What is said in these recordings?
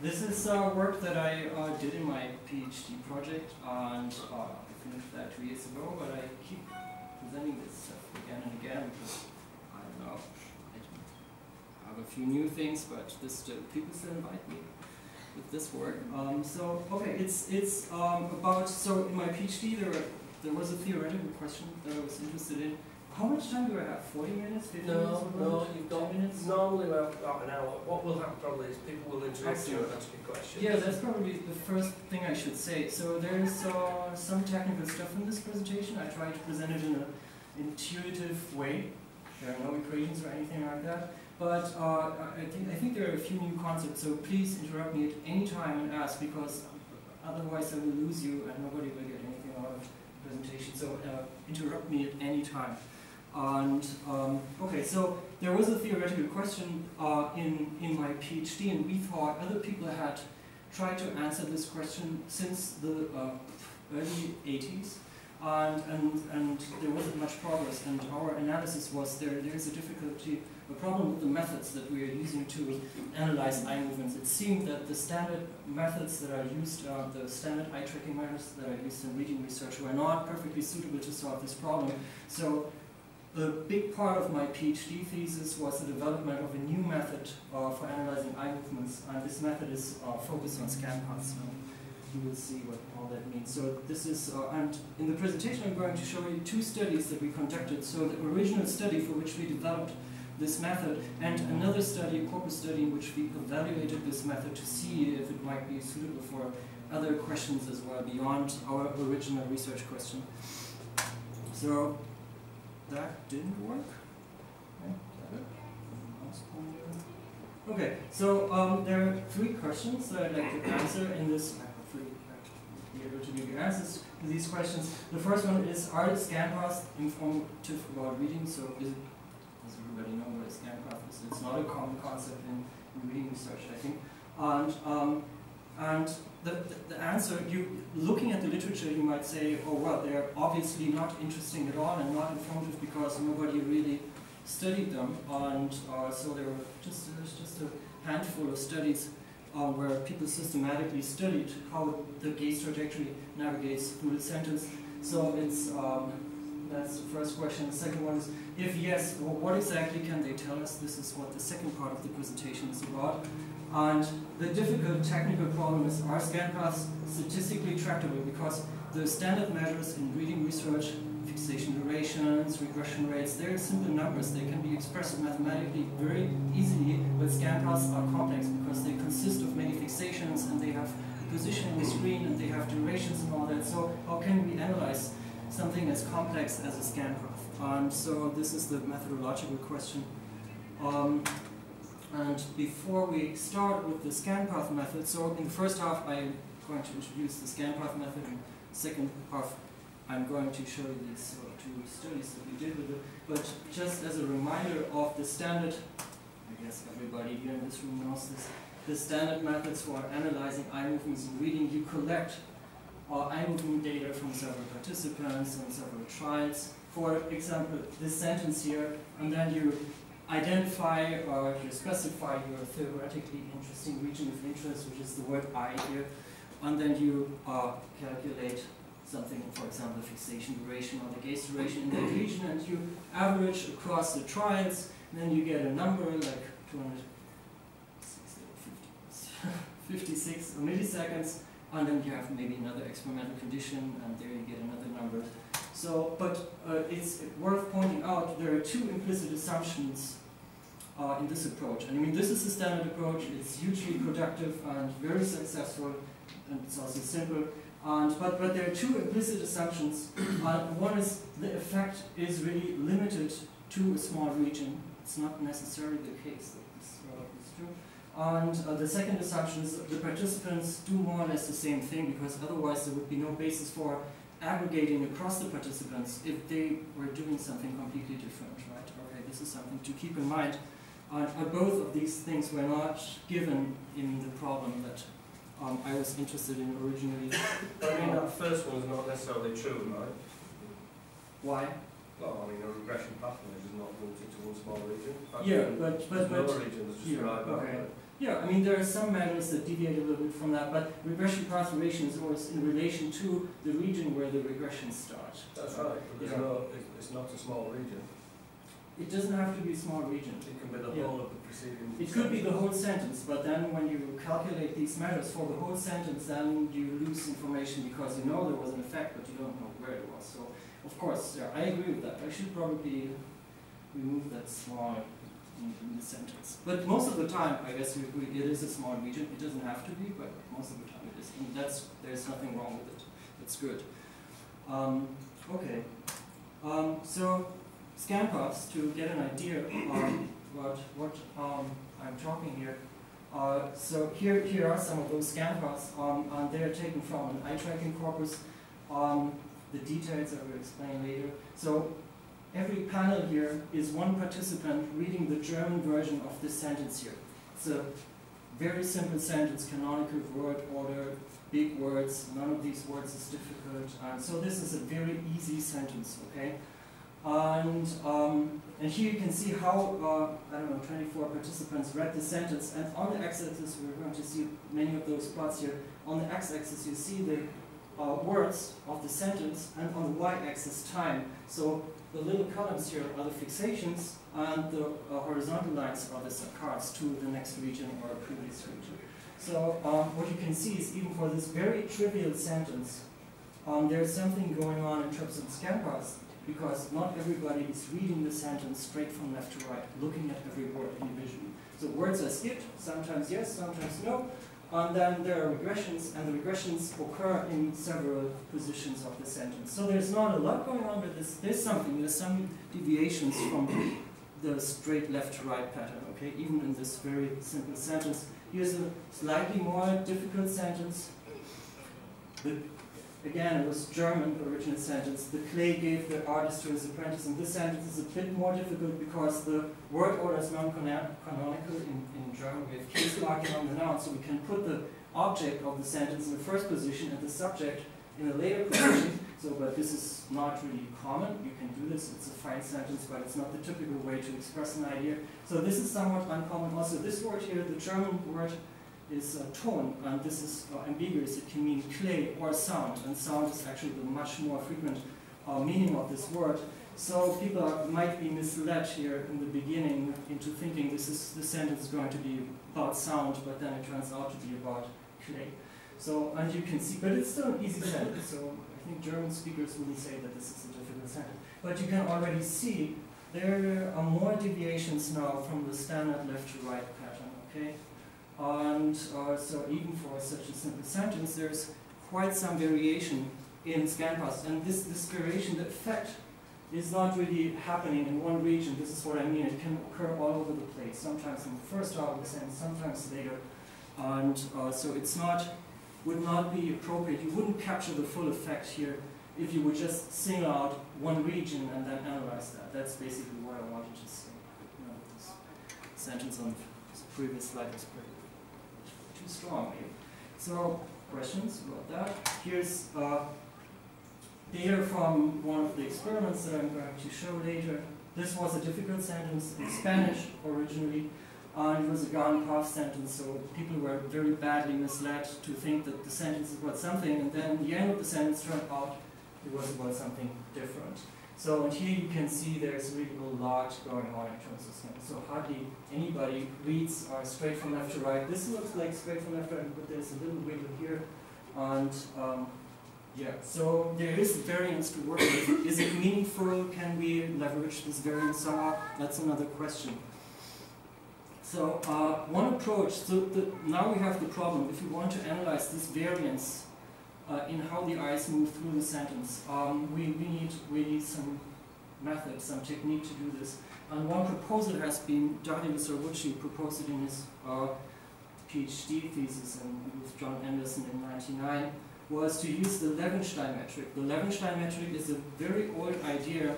This is work that I did in my PhD project, and I finished that 2 years ago, but I keep presenting this stuff again and again because, I don't know, I have a few new things, but people still invite me with this work. Okay, it's about, so in my PhD there was a theoretical question that I was interested in. How much time do I have? 40 minutes? 50 minutes? No, you've got 10 minutes? Normally about an hour. What will happen probably is people will interrupt you and ask you questions. Yeah, that's probably the first thing I should say. So there's some technical stuff in this presentation. I try to present it in an intuitive way. There are no equations or anything like that. But I think there are a few new concepts, so please interrupt me at any time and ask, because otherwise I will lose you and nobody will get anything out of the presentation. So interrupt me at any time. And okay, so there was a theoretical question in my PhD, and we thought other people had tried to answer this question since the early 80s, and there wasn't much progress. And our analysis was there is a problem with the methods that we are using to analyze eye movements. It seemed that the standard methods that are used, the standard eye tracking methods that are used in reading research, were not perfectly suitable to solve this problem. So a big part of my PhD thesis was the development of a new method for analyzing eye movements, and this method is focused on scanpaths. You will see what all that means. So this is, and in the presentation I'm going to show you two studies that we conducted. So the original study for which we developed this method, and another study, a corpus study, in which we evaluated this method to see if it might be suitable for other questions as well beyond our original research question. So that didn't work. Okay, so there are three questions that I'd like to answer in this. Hopefully, be able to give you answers to these questions. The first one is: are scanpaths informative about reading? So, does everybody know what a scanpath is? It's not a common concept in reading research, I think. And the answer, looking at the literature, you might say, oh well, they're obviously not interesting at all and not informative because nobody really studied them, and so there's just a handful of studies where people systematically studied how the gaze trajectory navigates through the sentence. So it's that's the first question. The second one is, if yes, well, what exactly can they tell us? This is what the second part of the presentation is about. And the difficult technical problem is, are scanpaths statistically tractable? Because the standard measures in reading research, fixation durations, regression rates, they're simple numbers. They can be expressed mathematically very easily, but scanpaths are complex because they consist of many fixations and they have position in the screen and they have durations and all that. So how can we analyze something as complex as a scanpath? And so this is the methodological question. And before we start with the scanpath method, so in the first half I'm going to introduce the scanpath method, and the second half I'm going to show you these two studies that we did with it. But just as a reminder of the standard, I guess everybody here in this room knows this, the standard methods for analyzing eye movements and reading: you collect eye movement data from several participants and several trials. For example, this sentence here, and then you identify or you specify your theoretically interesting region of interest, which is the word eye here, and then you calculate something, for example, fixation duration or the gaze duration in that region, and you average across the trials, and then you get a number like 256 milliseconds, and then you have maybe another experimental condition, and there you get another number. So, but it's worth pointing out there are two implicit assumptions in this approach. And I mean, this is the standard approach. It's hugely productive and very successful, and it's also simple. But there are two implicit assumptions. One is the effect is really limited to a small region. It's not necessarily the case that this is true. And the second assumption is the participants do more or less the same thing, because otherwise there would be no basis for aggregating across the participants if they were doing something completely different, right? Okay, this is something to keep in mind. Both of these things were not given in the problem that I was interested in originally. I mean, that first one is not necessarily true, right? Why? Well, I mean, a regression pathway is not limited to one small region. Yeah, but another region that's just derived out of it. Yeah, I mean, there are some matters that deviate a little bit from that, but regression path relation is always in relation to the region where the regression starts. That's right, but there's no, it's not a small region. It doesn't have to be a small region. It can be the whole of the preceding It could be the whole sentence, but then when you calculate these measures for the whole sentence, then you lose information because you know there was an effect, but you don't know where it was. So, of course, yeah, I agree with that. I should probably remove that small in the sentence. But most of the time, I guess we agree, it is a small region. It doesn't have to be, but most of the time it is. And there's nothing wrong with it. It's good. Okay. So, scanpaths, to get an idea of what I'm talking here. So here are some of those scanpaths, and they're taken from an eye tracking corpus. The details I will explain later. So every panel here is one participant reading the German version of this sentence here. It's a very simple sentence, canonical word order, big words, none of these words is difficult. So this is a very easy sentence, okay? And here you can see how, I don't know, 24 participants read the sentence, and on the x-axis, we're going to see many of those plots here. On the x-axis, you see the words of the sentence, and on the y-axis, time. So the little columns here are the fixations, and the horizontal lines are the cards to the next region or a previous region. So what you can see is even for this very trivial sentence, there's something going on in terms of the scanpaths, because not everybody is reading the sentence straight from left to right, looking at every word individually. So words are skipped, sometimes yes, sometimes no, and then there are regressions, and the regressions occur in several positions of the sentence. So there's not a lot going on, but there's some deviations from the straight left to right pattern, okay, even in this very simple sentence. Here's a slightly more difficult sentence. Again, it was German, the original sentence. The clay gave the artist to his apprentice. And this sentence is a bit more difficult because the word order is non-canonical in German. We have case marking on the noun, so we can put the object of the sentence in the first position and the subject in a later position. So, but this is not really common. You can do this. It's a fine sentence, but it's not the typical way to express an idea. So this is somewhat uncommon. Also, this word here, the German word, is tone, and this is ambiguous. It can mean clay or sound, and sound is actually the much more frequent meaning of this word. So people might be misled here in the beginning into thinking this sentence is going to be about sound, but then it turns out to be about clay. So, and you can see, but it's still an easy sentence, so I think German speakers wouldn't say that this is a difficult sentence. But you can already see there are more deviations now from the standard left to right pattern, okay? And so even for such a simple sentence, there's quite some variation in scanpaths. And this variation, the effect, is not really happening in one region. This is what I mean. It can occur all over the place, sometimes in the first half of the sentence, sometimes later. And so it's would not be appropriate. You wouldn't capture the full effect here if you would just single out one region and then analyze that. That's basically what I wanted to say. This sentence on this previous slide is pretty too strong, maybe. So, questions about that? Here's data from one of the experiments that I'm going to show later. This was a difficult sentence in Spanish originally, and it was a Garden Path sentence, so people were very badly misled to think that the sentence is about something, and then the end of the sentence turned out it was about something different. So, and here you can see there's really a lot going on in terms of sentence. So hardly anybody reads straight from left to right. This looks like straight from left to right, but there's a little wiggle here. And yeah, so there is variance to work with. Is it meaningful? Can we leverage this variance somehow? That's another question. So one approach, now we have the problem. If we want to analyze this variance in how the eyes move through the sentence, we need some method, some technique to do this. And one proposal has been, Dario Sorbucci proposed it in his PhD thesis with John Anderson in '99, was to use the Levenshtein metric. The Levenshtein metric is a very old idea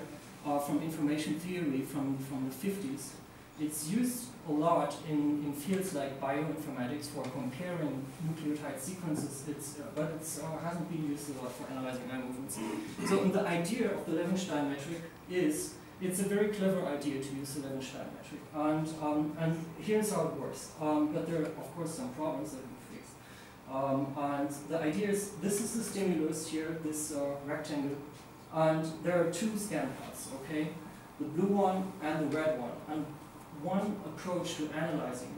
from information theory from the 50s. It's used a lot in fields like bioinformatics for comparing nucleotide sequences, but it hasn't been used a lot for analyzing eye movements. So the idea of the Levenshtein metric is, it's a very clever idea to use the Levenshtein metric. And here's how it works. But there are, of course, some problems that we face. And the idea is, this is the stimulus here, this rectangle, and there are two scan paths, okay? The blue one and the red one. And one approach to analyzing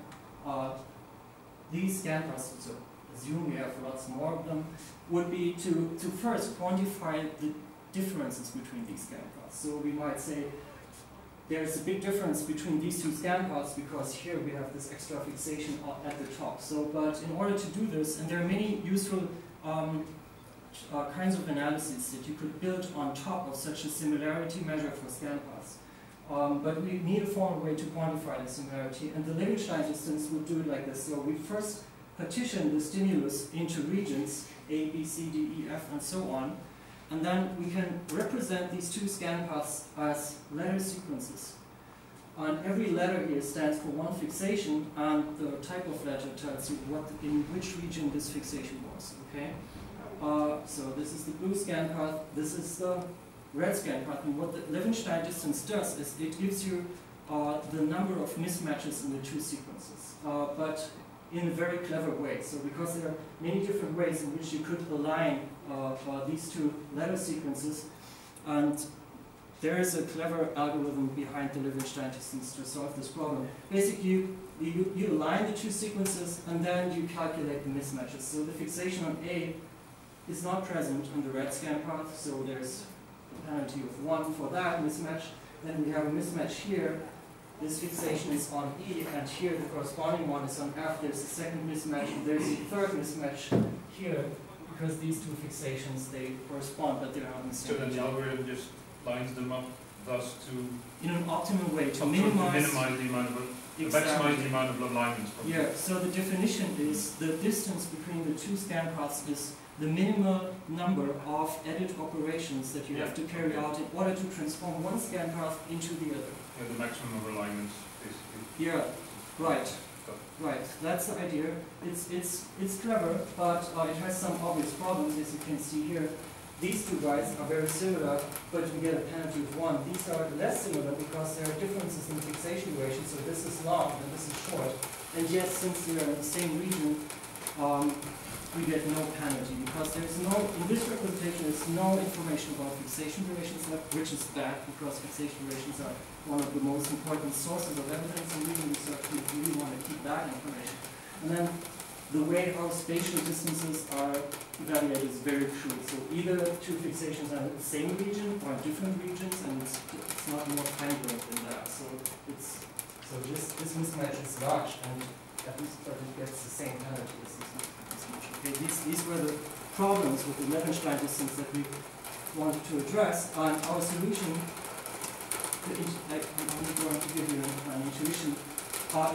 these scan paths, so assume we have lots more of them, would be to first quantify the differences between these scan paths. So we might say there's a big difference between these two scan paths because here we have this extra fixation at the top. So, but in order to do this, and there are many useful kinds of analyses that you could build on top of such a similarity measure for scan paths. But we need a formal way to quantify the similarity, and the Levenshtein distance would do it like this. So we first partition the stimulus into regions, A, B, C, D, E, F, and so on, and then we can represent these two scan paths as letter sequences. And every letter here stands for one fixation, and the type of letter tells you in which region this fixation was, okay? So this is the blue scan path, this is the red scan path, and what the Levenshtein distance does is it gives you the number of mismatches in the two sequences, but in a very clever way. So because there are many different ways in which you could align these two letter sequences, and there is a clever algorithm behind the Levenshtein distance to solve this problem. Basically, you align the two sequences and then you calculate the mismatches. So the fixation on A is not present on the red scan path, so there's penalty of 1 for that mismatch. Then we have a mismatch here. This fixation is on E, and here the corresponding one is on F. There's a second mismatch, and there's a third mismatch here, because these two fixations, they correspond, but they're not in the same. So then the algorithm just lines them up thus to... In an optimal way, to minimize the amount of... Maximize the amount of alignments. Yeah, so the definition is the distance between the two scan paths is the minimal number of edit operations that you have to carry out in order to transform one scan path into the other. Yeah, the maximum of alignments, basically. Yeah, right. Right, that's the idea. It's clever, but it has some obvious problems, as you can see here. These two guys are very similar, but we get a penalty of 1. These are less similar because there are differences in the fixation duration, so this is long and this is short. And yet, since they are in the same region, we get no penalty because there's no, in this representation, there's no information about fixation durations left, which is bad because fixation durations are one of the most important sources of evidence in reading research. We really want to keep that information. And then the way how spatial distances are evaluated is very crude. So either two fixations are in the same region or in different regions, and it's not more fine-grained than that. So this mismatch is large, and at least it gets the same penalty as this mismatch. Okay, these were the problems with the Levenshtein distance that we wanted to address, and our solution, I'm going to give you an intuition,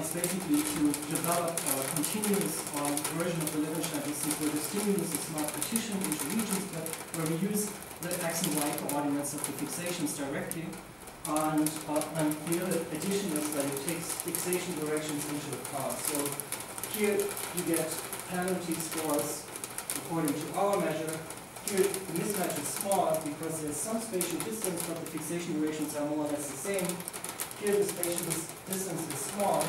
is basically to develop a continuous version of the Levenshtein distance where the stimulus is not partitioned into regions, but where we use the x and y coordinates of the fixations directly. And the other addition is that it takes fixation directions into account. So here you get penalty scores according to our measure. Here the mismatch is small because there's some spatial distance, but the fixation durations are more or less the same. Here the spatial distance is small,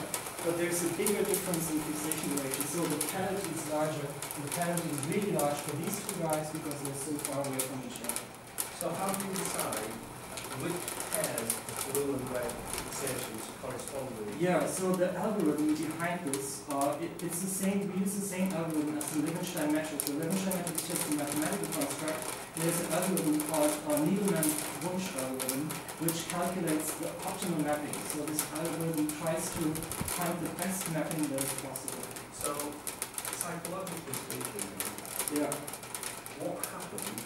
but there's a bigger difference in fixation duration. So the penalty is larger. The penalty is really large for these two guys because they're so far away from each other. So how do you decide which pairs of blue and red fixations correspond with? Yeah, so the algorithm behind this, it's the same. We use the same algorithm as the Levenshtein metric. The Levenshtein metric is just a mathematical construct. There's an algorithm called Needleman-Wunsch algorithm, which calculates the optimal mapping. So this algorithm tries to find the best mapping that is possible. So, psychologically speaking, what happened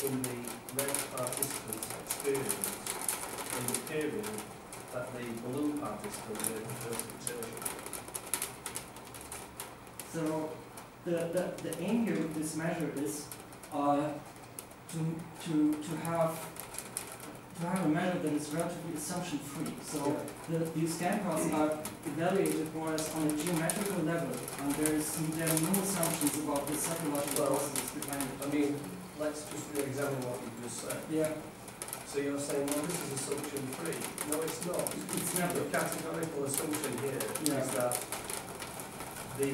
in the red participants' experience in the period that the blue participant made the first fixation? So the aim here with this measure is to have to have a measure that is relatively assumption-free. So these scanpaths are evaluated more or less on a geometrical level, and there are no assumptions about the psychological processes behind it. I mean, let's just re-examine what you just said. Yeah. So you're saying, well, this is assumption-free. No, it's not. It's never. The categorical assumption here is that the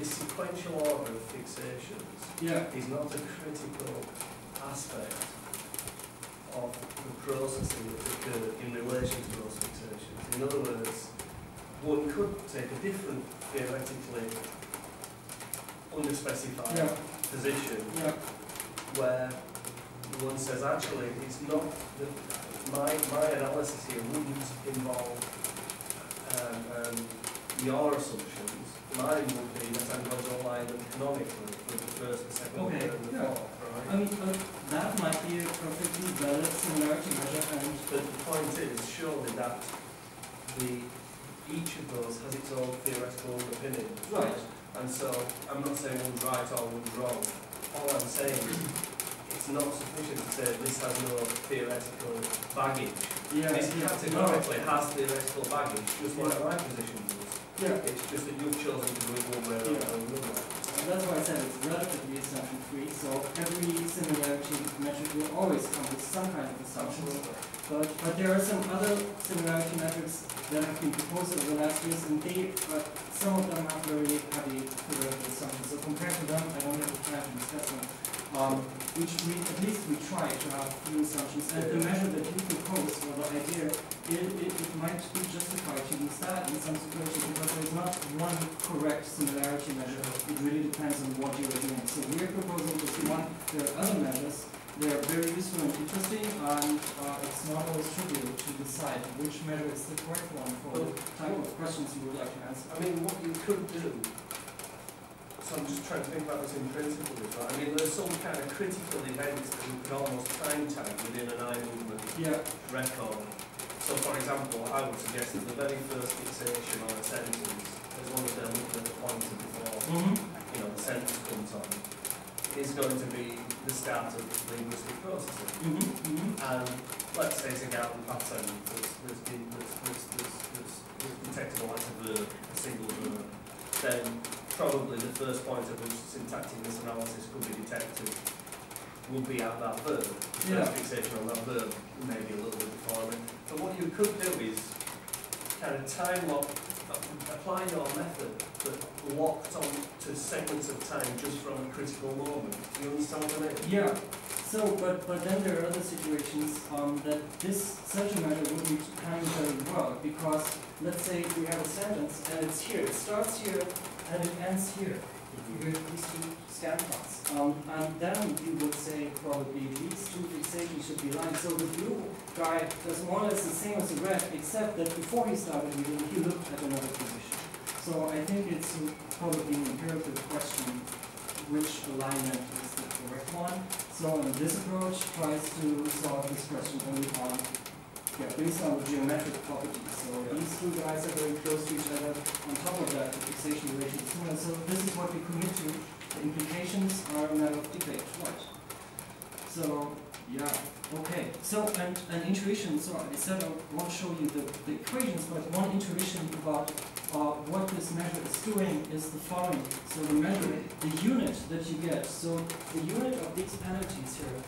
sequential order of fixations is not a critical aspect of the processing that occurred in relation to those fixations. In other words, one could take a different, theoretically underspecified position where one says, actually, it's not that my analysis here wouldn't involve your assumptions. Mine would be that I'm going to align them canonically with the first, the second, the third, and the fourth, right? I mean, that might be a perfectly valid similarity measure, but the point is, surely that each of those has its own theoretical underpinning. Right. And so, I'm not saying one's right or one's wrong. All I'm saying is, it's not sufficient to say this has no theoretical baggage. This categorically has theoretical baggage, just like my position does. It's just that you've chosen to do it one way or another. And that's why I said it's relatively assumption-free, so every similarity metric will always come with some kind of assumptions. But there are some other similarity metrics that have been proposed over the last years, and some of them have very heavy theoretical assumptions. So compared to them, I don't have the time to discuss them. At least we try to have few assumptions. And the measure that you propose, or the idea, it might be justified to use that in some situations because there's not one correct similarity measure. It really depends on what you're doing. So we're proposing this one. There are other measures. They are very useful and interesting, and it's not always trivial to decide which measure is the correct one for the type of questions you would like to answer. I mean, what you could do, so I'm just trying to think about this in principle, right? I mean, there's some kind of critical events that you could almost time tag within an eye movement record. So, for example, I would suggest that the very first fixation on a sentence, as long as they're looking at the pointer before the sentence comes on, is going to be the start of linguistic processing. And let's say it's a Garden pattern that's detectable as a verb, a single verb, then probably the first point at which syntactic analysis could be detected would be at that verb. The first fixation on that verb may be a little bit before it. But what you could do is kind of time lock, apply your method that locked on to segments of time just from a critical moment. Do you understand what I mean? Yeah. So, but then there are other situations that such a measure would be timed very well, because let's say we have a sentence and it's here, it starts here and it ends here. With these two scanpaths. And then you would say probably these two fixations should be aligned. So the blue guy does more or less the same as the red, except that before he started reading, he looked at another position. So I think it's probably an empirical question which alignment is the correct one. So this approach tries to solve this question only on based on the geometric properties. So these two guys are very close to each other. On top of that, the fixation relation is similar. So this is what we commit to. The implications are a matter of debate, right? So okay. So and intuition. So I said I won't show you the equations, but one intuition about what this measure is doing is the following. So the measure, the unit that you get. So the unit of these penalties here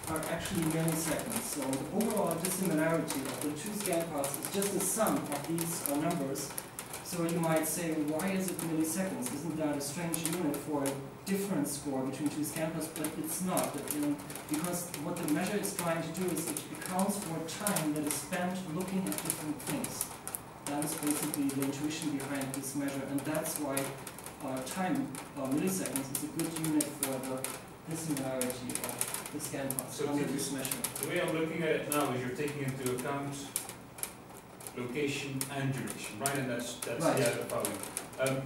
are actually milliseconds. So the overall dissimilarity of the two scanpaths is just the sum of these numbers. So you might say, why is it milliseconds? Isn't that a strange unit for a different score between two scanpaths? But it's not. Because what the measure is trying to do is it accounts for time that is spent looking at different things. That is basically the intuition behind this measure. And that's why time, milliseconds, is a good unit for the dissimilarity of the scanpaths so under this measure. The way I'm looking at it now is you're taking into account location and duration, right? And that's right. The other value.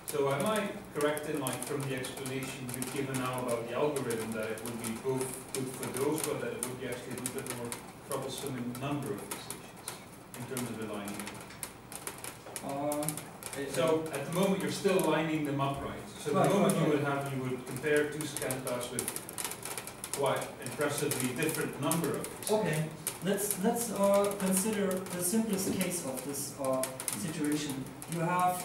So am I correct in, like, from the explanation you've given now about the algorithm, that it would be both good for those, but that it would be actually a little bit more troublesome in number of fixations in terms of aligning? So at the moment you're still lining them up, right? So the moment you would compare two scanpaths with quite impressively different number of fixations. Okay, let's consider the simplest case of this situation. You have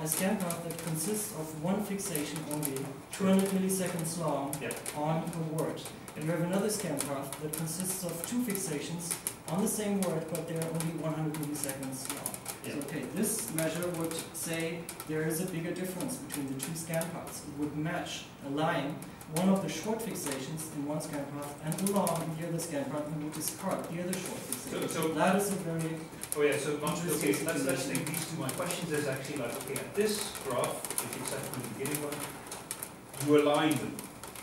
a scan path that consists of one fixation only, 200 milliseconds long, on a word. And we have another scan path that consists of two fixations on the same word, but they're only 100 milliseconds long. So, okay, this measure would say there is a bigger difference between the two scan paths. It would match, align one of the short fixations in one scan path and along in the other scan path, and would discard the other short fixation. So that is a very okay, so let's take these two. My questions is actually like, okay, at this graph, if you accept from the beginning one, you align them.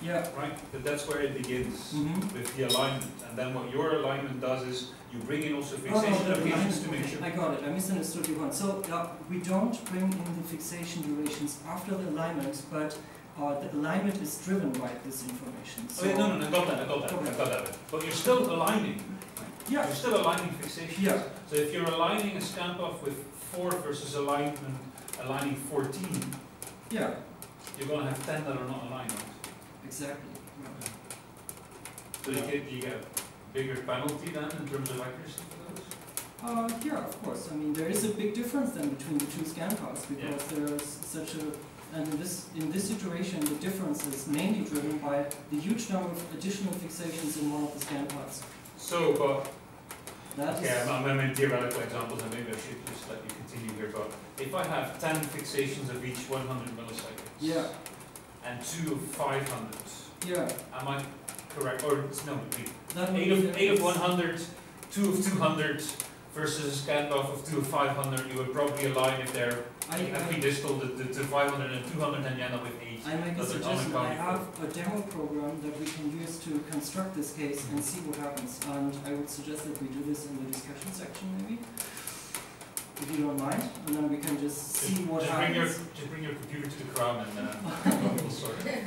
Yeah. Right? But that's where it begins, with the alignment. And then what your alignment does is you bring in also fixation locations to make sure. I got it. I misunderstood you once. So we don't bring in the fixation durations after the alignment, but the alignment is driven by this information. So no, I got that. But you're still aligning. Right? Yeah. You're still aligning fixations. Yeah. So if you're aligning a scan path with 4 versus aligning 14, yeah, you're going to have 10 that are not aligned. Exactly. So you get a bigger penalty then in terms of accuracy for those? Yeah, of course. I mean, there is a big difference then between the two scan paths because there's such a, and in this situation, the difference is mainly driven by the huge number of additional fixations in one of the scan paths. So, but that I'm in theoretical examples, and maybe I should just let you continue here. But if I have 10 fixations of each 100 milliseconds, and 2 of 500, am I correct? Or no, 8 of 100, 2 of 200 versus a scan path of 2 of 500. You would probably align if they're equidistal to 500 and 200, and you end up with 8. I make a suggestion. I have a demo program that we can use to construct this case and see what happens. And I would suggest that we do this in the discussion section, maybe, if you don't mind, and then we can just see what happens. Just bring your computer to the crowd and we'll sort it.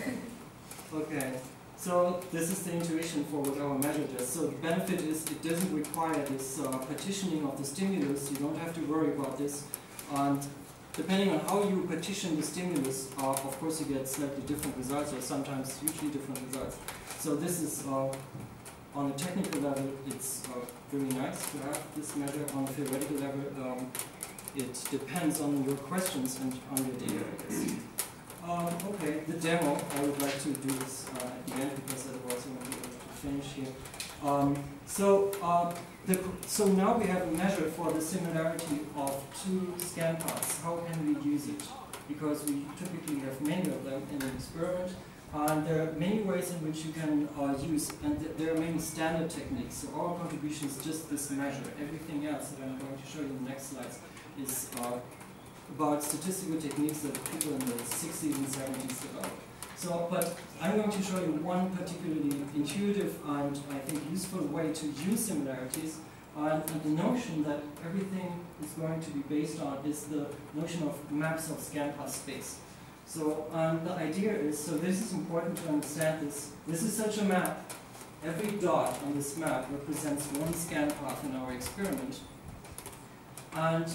Okay, so this is the intuition for what our measure does. So the benefit is it doesn't require this partitioning of the stimulus. You don't have to worry about this. And depending on how you partition the stimulus, of course you get slightly different results, or sometimes hugely different results. So this is, on a technical level, it's very nice to have this measure. On a theoretical level, it depends on your questions and on your data, I guess. Okay, the demo, I would like to do this at the end because otherwise I won't be able to finish here. So now we have a measure for the similarity of two scan paths. How can we use it? Because we typically have many of them in an experiment. And there are many ways in which you can use, and there are many standard techniques. So our contribution is just this measure. Everything else that I'm going to show you in the next slides is about statistical techniques that people in the 60s and 70s developed. So, but I'm going to show you one particularly intuitive and I think useful way to use similarities. And the notion that everything is going to be based on is the notion of maps of scan path space. So the idea is, so this is important to understand this. This is such a map. Every dot on this map represents one scan path in our experiment. And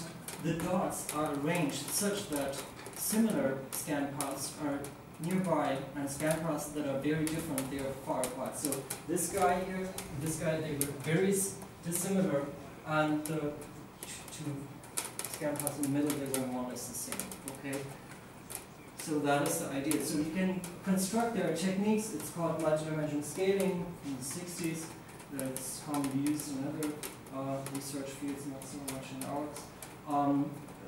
the dots are arranged such that similar scan paths are nearby and scan paths that are very different, they are far apart. So this guy here, this guy, they were very dissimilar, and the two scan paths in the middle, they were more or less the same. Okay? So that is the idea. So you can construct, there are techniques, it's called multidimensional scaling in the 60s, that's commonly used in other research fields, not so much in ours.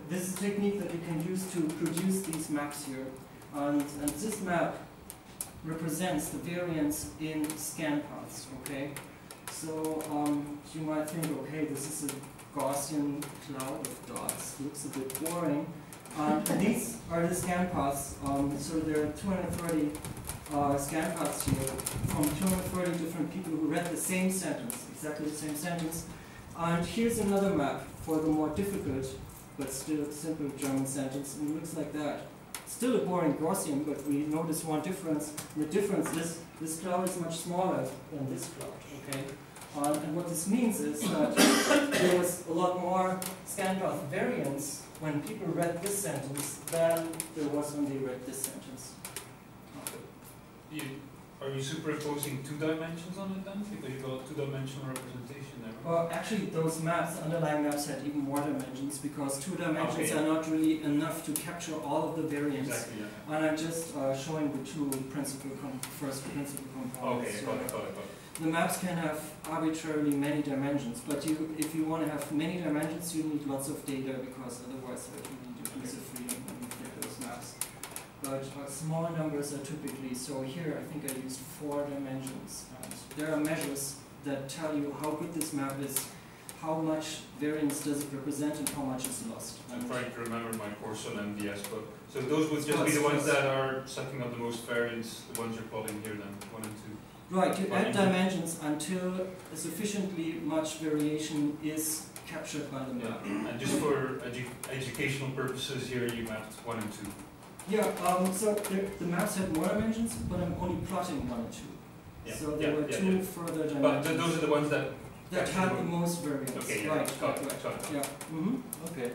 This is a technique that you can use to produce these maps here. And this map represents the variance in scan paths, okay? So you might think, okay, this is a Gaussian cloud of dots, looks a bit boring. And these are the scan paths, so there are 230 scan paths here from 230 different people who read the same sentence, exactly the same sentence. And here's another map for the more difficult, but still simple German sentence, and it looks like that. Still a boring Gaussian, but we notice one difference. The difference is this cloud is much smaller than this cloud, okay? And what this means is that there was a lot more scan path variance when people read this sentence than there was when they read this sentence. Are you superimposing 2 dimensions on it then? Because you've got a 2-dimensional representation there. Well, actually, those maps, underlying maps, had even more dimensions because 2 dimensions Okay. are not really enough to capture all of the variants. Exactly, yeah. And I'm just showing the 2 first principal components. Okay, got it. The maps can have arbitrarily many dimensions, but if you want to have many dimensions, you need lots of data because otherwise you need degrees of freedom when you get those maps. But small numbers are typically, so here I think I used 4 dimensions. And there are measures that tell you how good this map is, how much variance does it represent, and how much is lost. I'm trying to remember my course on MDS, but so those would just be the ones that are sucking up the most variance, the ones you're plotting here then, 1 and 2. Right, you add dimensions until sufficiently much variation is captured by the map. Yeah. And just for educational purposes here, you mapped 1 and 2. Yeah, so the maps had more dimensions, but I'm only plotting 1 and 2. Yeah. So there were 2 further dimensions. But those are the ones that had the most variance. Okay, yeah, right, got right. it. Yeah. Okay.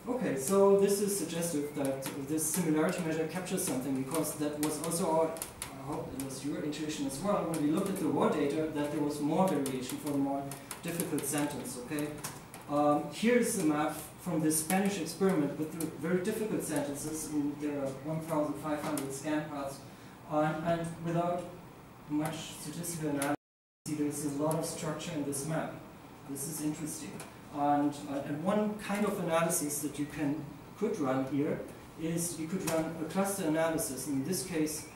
Okay, so this is suggestive that this similarity measure captures something because that was also our, I hope it was your intuition as well, when we looked at the raw data, that there was more variation for the more difficult sentence, okay? Here's the map from the Spanish experiment with the very difficult sentences, and there are 1,500 scan paths, and without much statistical analysis, there's a lot of structure in this map. This is interesting. And one kind of analysis that you could run here is you could run a cluster analysis. In this case,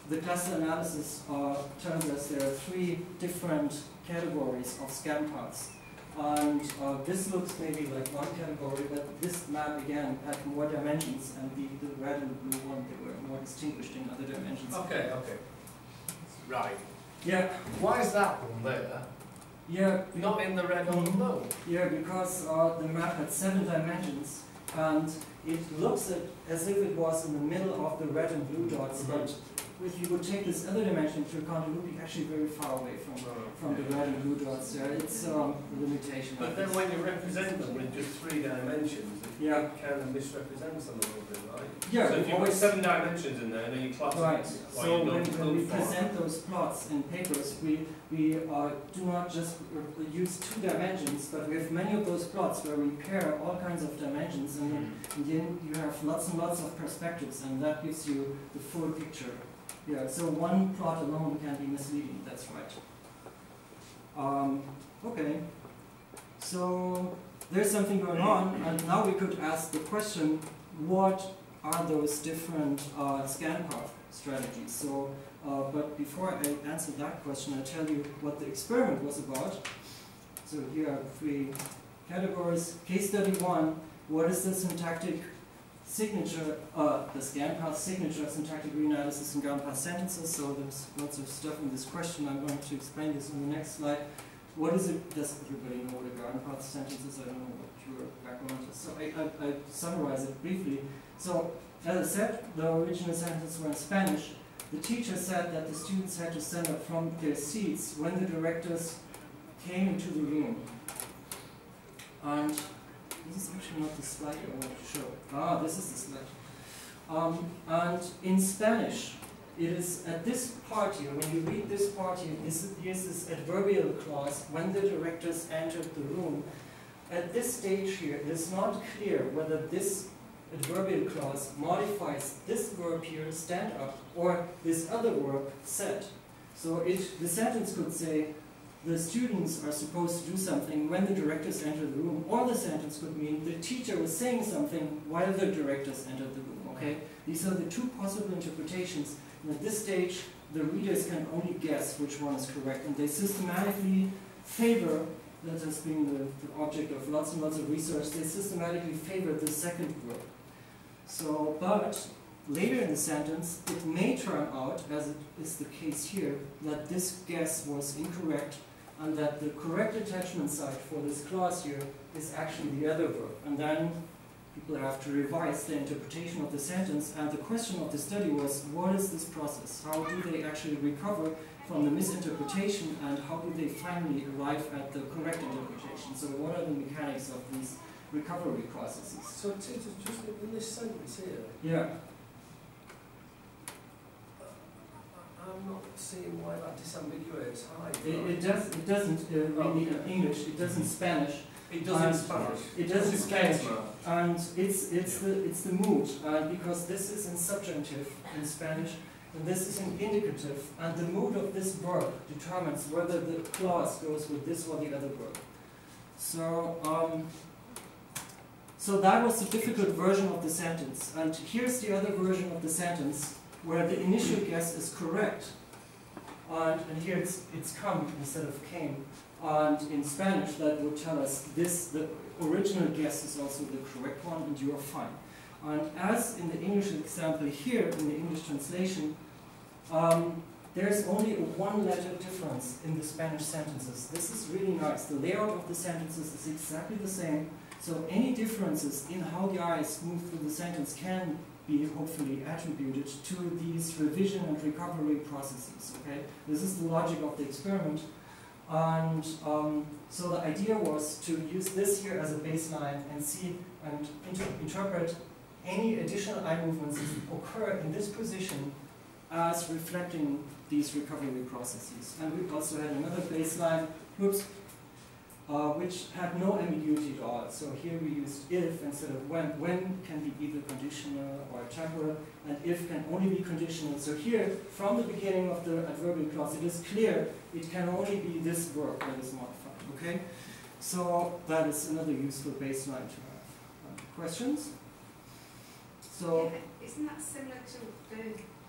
the cluster analysis tells us there are 3 different categories of scan paths. And this looks maybe like one category, but this map again had more dimensions, and the red and blue one, they were more distinguished in other dimensions. Okay. Right. Yeah. Why is that one there? Yeah. Not in the red or the blue? Yeah, because the map had 7 dimensions, and it looks as if it was in the middle of the red and blue dots, but if you would take this other dimension into account, it would be actually very far away from the red and blue dots there. It's a limitation. But then when you represent them with just 3 dimensions, it kind of misrepresents them a little bit, right? Yeah. So if you put 7 dimensions in there, and then you class right. it. So when we present those plots in papers, we do not just use 2 dimensions, but we have many of those plots where we pair all kinds of dimensions, and then you have lots and lots of perspectives, and that gives you the full picture. Yeah, so one plot alone can be misleading, that's right. Okay, so there's something going on, and now we could ask the question, what are those different scan path strategies? So, but before I answer that question, I'll tell you what the experiment was about. So here are 3 categories. Case study 1, what is the syntactic signature, the scan path signature, syntactic reanalysis in ground path sentences? So there's lots of stuff in this question. I'm going to explain this on the next slide. What is it? Does everybody know what a ground path sentence is? I don't know what your background is. So I summarize it briefly. So as I said, the original sentences were in Spanish. The teacher said that the students had to stand up from their seats when the directors came into the room. And this is actually not the slide I want to show. This is the slide. And in Spanish, it is at this part here, when you read this part here, here's this adverbial clause, when the directors entered the room. At this stage here, it is not clear whether this adverbial clause modifies this verb here, stand up, or this other verb, set. So the sentence could say, the students are supposed to do something when the directors enter the room, or the sentence could mean the teacher was saying something while the directors entered the room, okay? These are the 2 possible interpretations, and at this stage, the readers can only guess which one is correct, and they systematically favor, that has been the object of lots and lots of research, they systematically favor the second verb. So, but later in the sentence, it may turn out, as it is the case here, that this guess was incorrect, and that the correct attachment site for this clause here is actually the other verb. And then people have to revise their interpretation of the sentence, and the question of the study was, what is this process? How do they actually recover from the misinterpretation, and how do they finally arrive at the correct interpretation? So what are the mechanics of these recovery processes? So Titus, just in this sentence here, yeah. seeing why that disambiguates high. It doesn't really in English. It does in Spanish. It does in Spanish. It does in Spanish, and it's the mood, because this is in subjunctive in Spanish, and this is in indicative, and the mood of this verb determines whether the clause goes with this or the other verb. So, so that was the difficult version of the sentence, and here's the other version of the sentence where the initial guess is correct, and here it's come instead of came. And in Spanish, that would tell us this, the original guess is also the correct one, and you are fine. And as in the English example here, in the English translation, there's only a one-letter difference in the Spanish sentences. This is really nice. The layout of the sentences is exactly the same, so any differences in how the eyes move through the sentence can be hopefully attributed to these revision and recovery processes. Okay, this is the logic of the experiment. And so the idea was to use this here as a baseline and see and interpret any additional eye movements that occur in this position as reflecting these recovery processes. And we also had another baseline, which had no ambiguity at all. So here we used if instead of when. When can be either conditional or temporal, and if can only be conditional. So here, from the beginning of the adverbial clause, it is clear it can only be this verb that is modified. Okay? So that is another useful baseline to have. Questions? So yeah, isn't that similar to the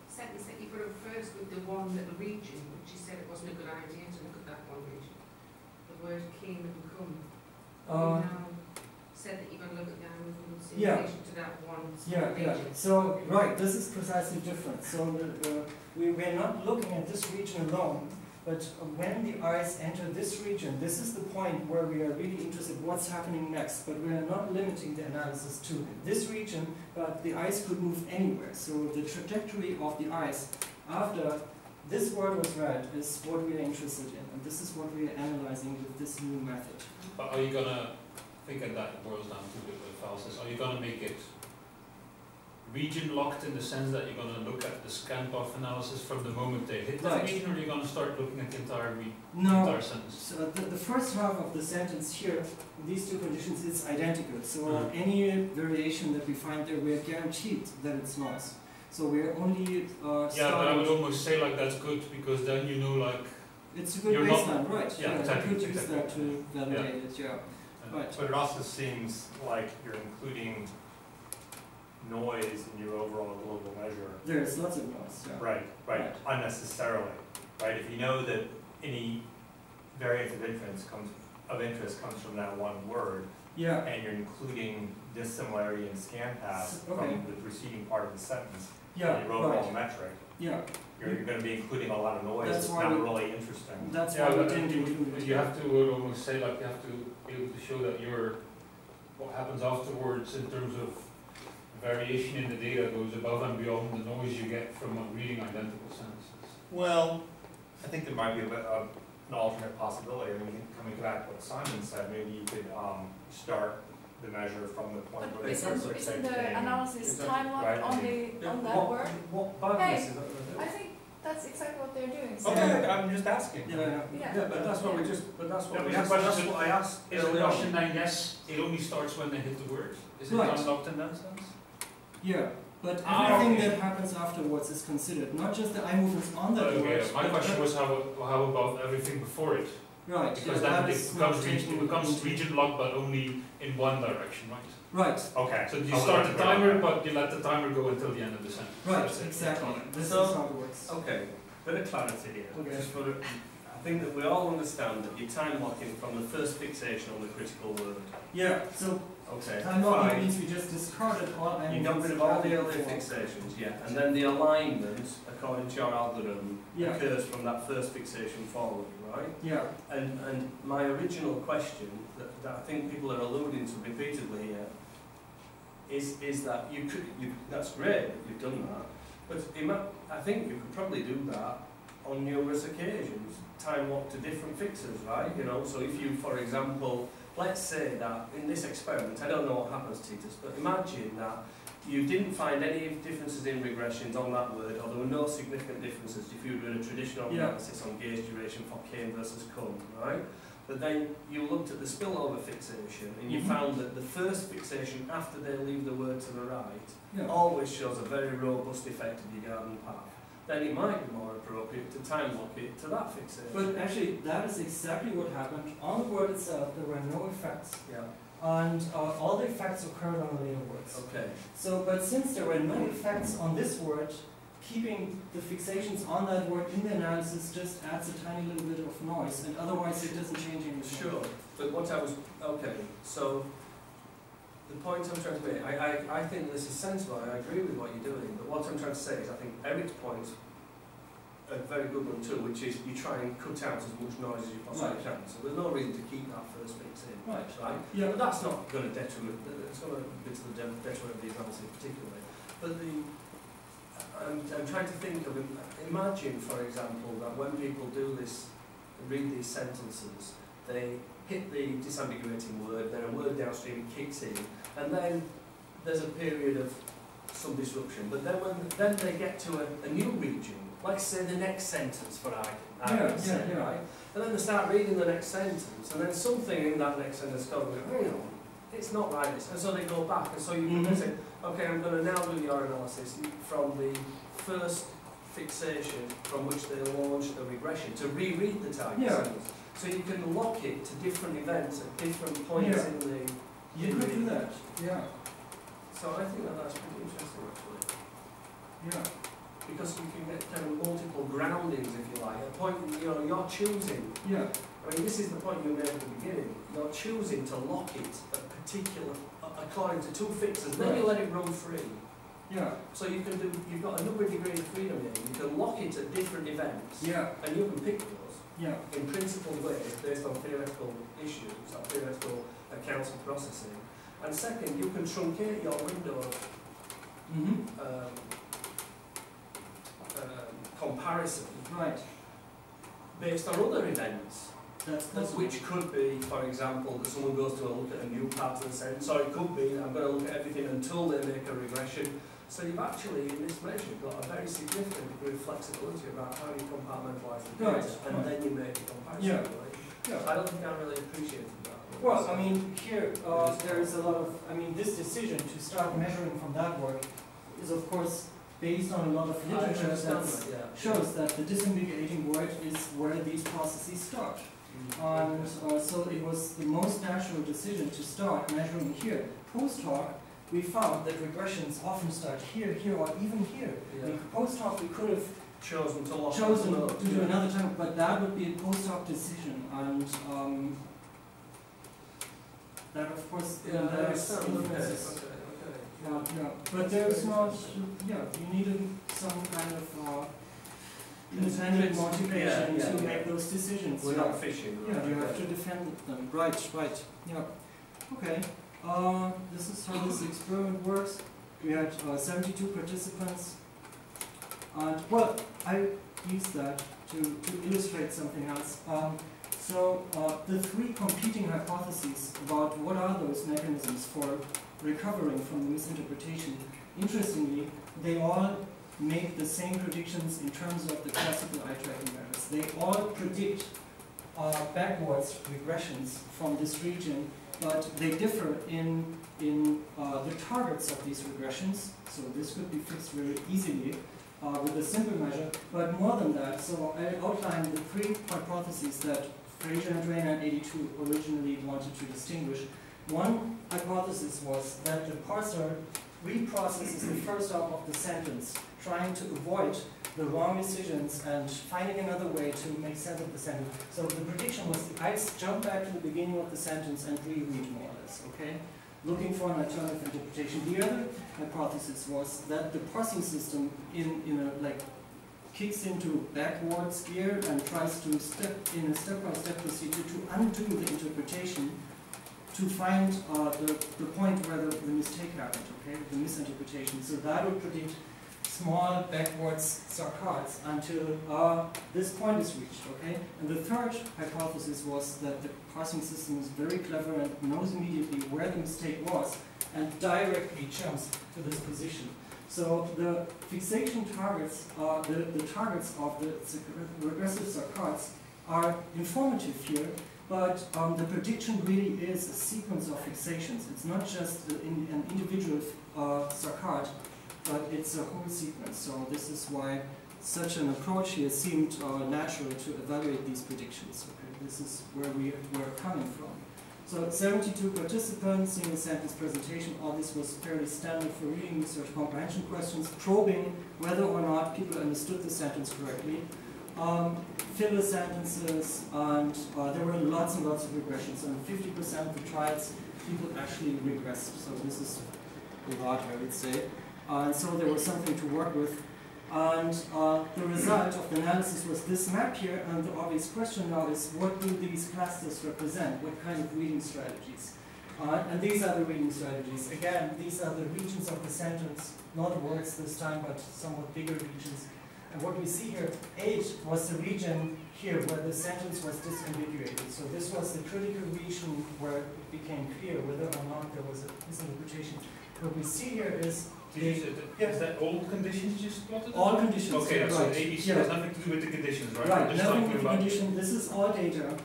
sentence that you put up first with the one little region, which you said it wasn't a good idea to look at that one region? The word came and come. You now said that you're going to look at the eye movements in relation to that one region. So, right, this is precisely different. So we're not looking at this region alone, but when the eyes enter this region, this is the point where we are really interested in what's happening next, but we are not limiting the analysis to this region, but the eyes could move anywhere. So the trajectory of the eyes after this word was read is what we are interested in, and this is what we are analyzing with this new method. But are you going to, thinking that it boils down to the analysis, are you going to make it region locked in the sense that you're going to look at the scanpath analysis from the moment they hit the region, or are you going to start looking at the entire sentence? So the first half of the sentence here, these two conditions, is identical. So any variation that we find there, we are guaranteed that it's noise. So we're only yeah, but I would almost say like that's good, because then you know, like, it's a good baseline, right? Yeah, exactly. You could use that to validate it, yeah. Right. But it also seems like you're including noise in your overall global measure. There's lots of noise, yeah. Right, unnecessarily, right? If you know that any variance of interest comes from that one word, yeah, and you're including dissimilarity in scanpaths from the preceding part of the sentence, in your overall metric, you're going to be including a lot of noise. That's not really interesting. That's why we didn't include it. You have to almost say, like, you have to be able to show that what happens afterwards in terms of variation in the data goes above and beyond the noise you get from reading identical sentences. Well, I think there might be an alternate possibility. I mean, coming back to what Simon said, maybe you could start the measure from the point where isn't the analysis time locked on that word? What badness is that? I think that's exactly what they're doing. So I'm just asking. Yeah, but that's what we just. But that's what I asked. Is the question then yes? It only starts when they hit the word. Is it unlocked in that sense? Yeah, but everything that happens afterwards is considered, not just the eye movements on that word. My question was how about everything before it? Right. Because then it becomes region locked, but only in one direction, right? Right. Okay. So you start the timer, but you let the timer go until the end of the sentence. Right, exactly. This is how it works. Okay, bit of clarity here. Okay. Just for I think that we all understand that you're time locking from the first fixation on the critical word. Yeah, so time locking means we just discarded all you got rid of all the earlier fixations, and then the alignment, according to your algorithm, occurs from that first fixation forward, right? Yeah. And my original question that I think people are alluding to repeatedly here is that that's great that you've done that, but I think you could probably do that on numerous occasions, time locked to different fixes, right? You know, so if you, for example, let's say that in this experiment, I don't know what happens, Titus, but imagine that you didn't find any differences in regressions on that word, or there were no significant differences if you were doing a traditional analysis on gauge duration for cane versus cone, right? But then you looked at the spillover fixation and you found that the first fixation after they leave the word to the right always shows a very robust effect of your garden path. Then it might be more appropriate to time lock it to that fixation. But actually, that is exactly what happened. On the word itself, there were no effects. Yeah. And all the effects occurred on the later words. Okay. So, but since there were no effects on this word, keeping the fixations on that word in the analysis just adds a tiny little bit of noise, and otherwise it doesn't change anything. Sure. But what I was, okay, so the point I'm trying to make, I think this is sensible, I agree with what you're doing, but what I'm trying to say is I think Eric's point, a very good one too, which is you try and cut out as much noise as you possibly can. So there's no reason to keep that first mix in. Right. Yeah. But that's not going to detriment, it's going to be to the detriment of the analysis particularly. But I'm trying to think of, imagine for example that when people do this, read these sentences, they hit the disambiguating word, then a word downstream kicks in, and then there's a period of some disruption. But then when they get to a new region, let's say the next sentence for argument's sake, right? And then they start reading the next sentence, and then something in that next sentence goes, hang on, it's not right, and so they go back, and so you can say, okay, I'm going to now do your analysis from the first fixation from which they launched the regression, to reread the target sentence. So you can lock it to different events at different points in the... You could do that, So I think that's pretty interesting actually. Yeah. Because you can get kind of multiple groundings, if you like. A point, you're choosing. Yeah. I mean, this is the point you made at the beginning. You're choosing to lock it according to two fixes. Then you let it run free. Yeah. So you can do. You've got a number of degrees of freedom here. You can lock it at different events. Yeah. And you can pick those. Yeah. In principled ways, based on theoretical issues or theoretical accounts of processing. And second, you can truncate your window of comparison based on other events. That's which could be, for example, that someone goes to look at a new pattern sentence, or it could be, I'm going to look at everything until they make a regression. So you've actually, in this measure, got a very significant degree of flexibility about how you compartmentalise the data, and then you make a comparison. I don't think I really appreciated that. Well, I mean, here, there is a lot of, this decision to start measuring from that work is, of course, based on a lot of literature that shows that the disambiguating word is where these processes start. And so it was the most natural decision to start measuring here. Post hoc, we found that regressions often start here, here, or even here. Post hoc, we could have chosen to do another time, but that would be a post hoc decision. And that, of course, influences. But there's not, you needed some kind of independent motivation to make those decisions. We're not fishing. You have to defend them. Right. Okay. This is how this experiment works. We had 72 participants. And, well, I used that to illustrate something else. So the three competing hypotheses about what are those mechanisms for recovering from the misinterpretation, interestingly, they all make the same predictions in terms of the classical eye tracking methods. They all predict backwards regressions from this region, but they differ in the targets of these regressions. So this could be fixed very easily with a simple measure. But more than that, so I outlined the three hypotheses that Fraser and Rayner and 82 originally wanted to distinguish. One hypothesis was that the parser reprocesses the first half of the sentence, trying to avoid the wrong decisions and finding another way to make sense of the sentence. So the prediction was the eyes jump back to the beginning of the sentence and reread more or less, okay? Looking for an alternative interpretation. The other hypothesis was that the parsing system kicks into backwards gear and tries to in a step-by-step procedure to undo the interpretation to find the point where the mistake happened, okay, the misinterpretation. So that would predict small backwards saccades until this point is reached, okay? And the third hypothesis was that the parsing system is very clever and knows immediately where the mistake was and directly jumps to this position. So the fixation targets, the targets of the regressive saccades are informative here, but the prediction really is a sequence of fixations. It's not just an individual saccade, but it's a whole sequence. So this is why such an approach here seemed natural to evaluate these predictions. Okay? This is where we were coming from. So 72 participants, single sentence presentation, all this was fairly standard for reading research comprehension questions, probing whether or not people understood the sentence correctly. Filler sentences, and there were lots and lots of regressions. And 50% of the trials, people actually regressed. So this is a lot, I would say. And so there was something to work with. And the result of the analysis was this map here, and the obvious question now is, what do these clusters represent? What kind of reading strategies? And these are the reading strategies. Again, these are the regions of the sentence, not words this time, but somewhat bigger regions. And what we see here, 8 was the region here where the sentence was disambiguated. So this was the critical region where it became clear whether or not there was a misinterpretation. What we see here is is that all conditions just plotted? All conditions. Okay, right. So ABC has nothing to do with the conditions, right? Right, nothing with the condition. This is all data.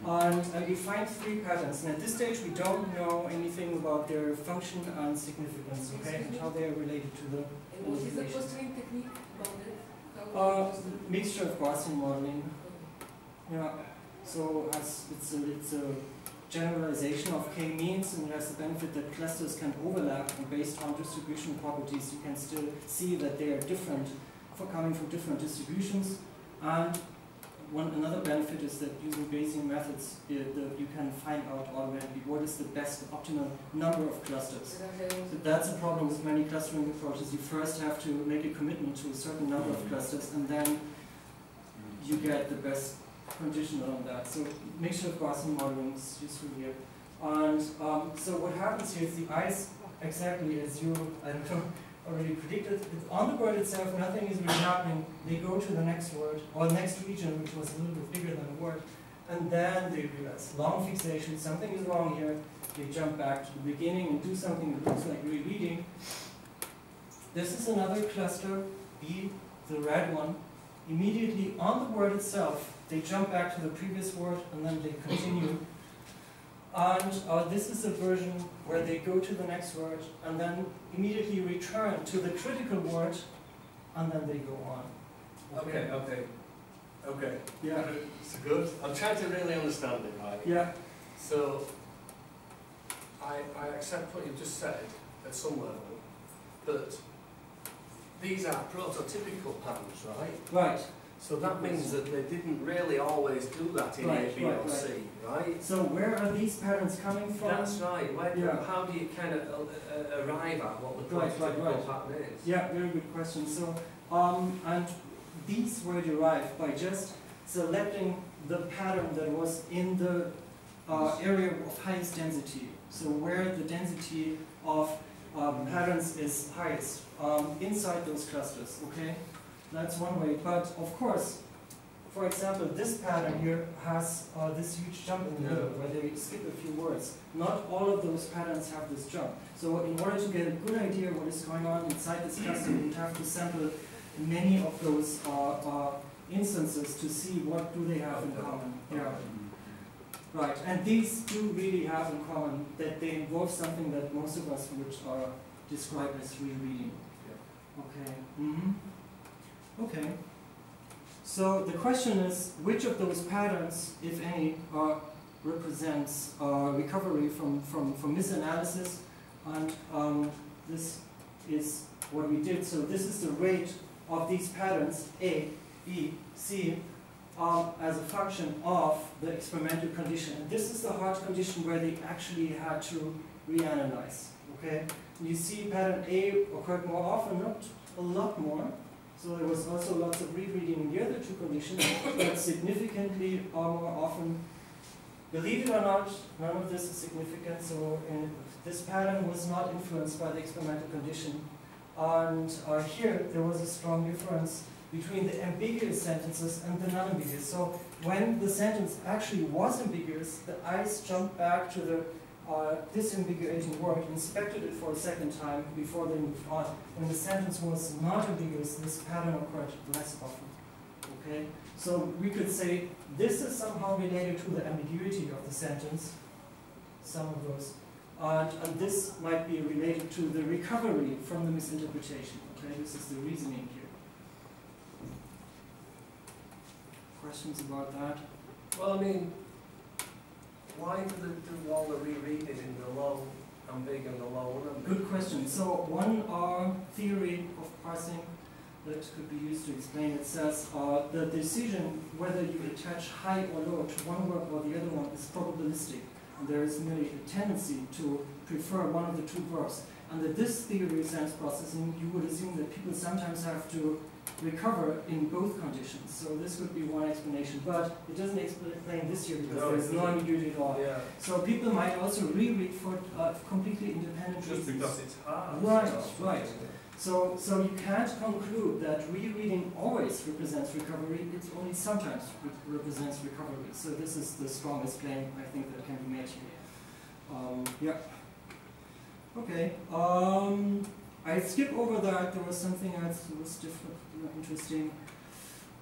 And we find 3 patterns. And at this stage, we don't know anything about their function and significance, okay, and how they are related to the And what is the clustering technique about it? Mixture of Gaussian modeling. Yeah. So it's a generalization of k-means, and it has the benefit that clusters can overlap, and based on distribution properties you can still see that they are different, coming from different distributions. And another benefit is that using Bayesian methods you can find out already what is the best optimal number of clusters. So that's a problem with many clustering approaches. You first have to make a commitment to a certain number of clusters, and then you get the best conditional on that. So mixture of Gaussian modeling is useful here. And so what happens here is the eyes, exactly as you, I don't know, already predicted, on the word itself nothing is really happening. They go to the next word, or next region, which was a little bit bigger than the word, and then they realize, long fixation, something is wrong here. They jump back to the beginning and do something that looks like rereading. This is another cluster, B, the red one. Immediately on the word itself, they jump back to the previous word, and then they continue. And this is a version where they go to the next word, and then immediately return to the critical word, and then they go on. Okay. Yeah. It's good. I'm trying to really understand it, right? Yeah. So, I accept what you've just said at some level, but these are prototypical patterns, right? Right. So that means that they didn't really always do that in A, B, or C, right? So where are these patterns coming from? That's right. How do you kind of arrive at what the prototypical pattern is? Yeah, very good question. So, and these were derived by just selecting the pattern that was in the area of highest density. So where the density of patterns is highest, inside those clusters, okay? That's one way, but of course, for example, this pattern here has this huge jump in the middle where they skip a few words. Not all of those patterns have this jump. So in order to get a good idea what is going on inside this cluster, you'd have to sample many of those instances to see what do they have in common. Yeah. Right, and these do really have in common that they involve something that most of us would describe as rereading. Okay. Okay. So the question is, which of those patterns, if any, represents recovery from misanalysis? And this is what we did. So this is the rate of these patterns, A, B, C, as a function of the experimental condition. And this is the hard condition where they actually had to reanalyze. Okay? You see pattern A occurred more often, not a lot more. So there was also lots of rereading in the other two conditions, but significantly more often. Believe it or not, none of this is significant. So this pattern was not influenced by the experimental condition. And here there was a strong difference between the ambiguous sentences and the non-ambiguous. So when the sentence actually was ambiguous, the eyes jumped back to the disambiguating word, inspected it for a second time before they moved on. When the sentence was not ambiguous, this pattern occurred less often. Okay? So we could say this is somehow related to the ambiguity of the sentence, some of those. And this might be related to the recovery from the misinterpretation. Okay? This is the reasoning here. Questions about that? Well, I mean, why do all the rereading in the low ambig and the low unambig? Good question. So one theory of parsing that could be used to explain it says the decision whether you attach high or low to one word or the other one is probabilistic. And there is merely a tendency to prefer one of the two verbs. Under this theory of sense processing, you would assume that people sometimes have to recover in both conditions. So this would be one explanation, but it doesn't explain this here because there's no ambiguity at all. Yeah. So people might also reread for completely independent reasons. Just because it's hard. Right, right. So you can't conclude that rereading always represents recovery, it only sometimes represents recovery. So this is the strongest claim I think that can be made here. Yeah. Okay. I skip over that. There was something else that was different, interesting.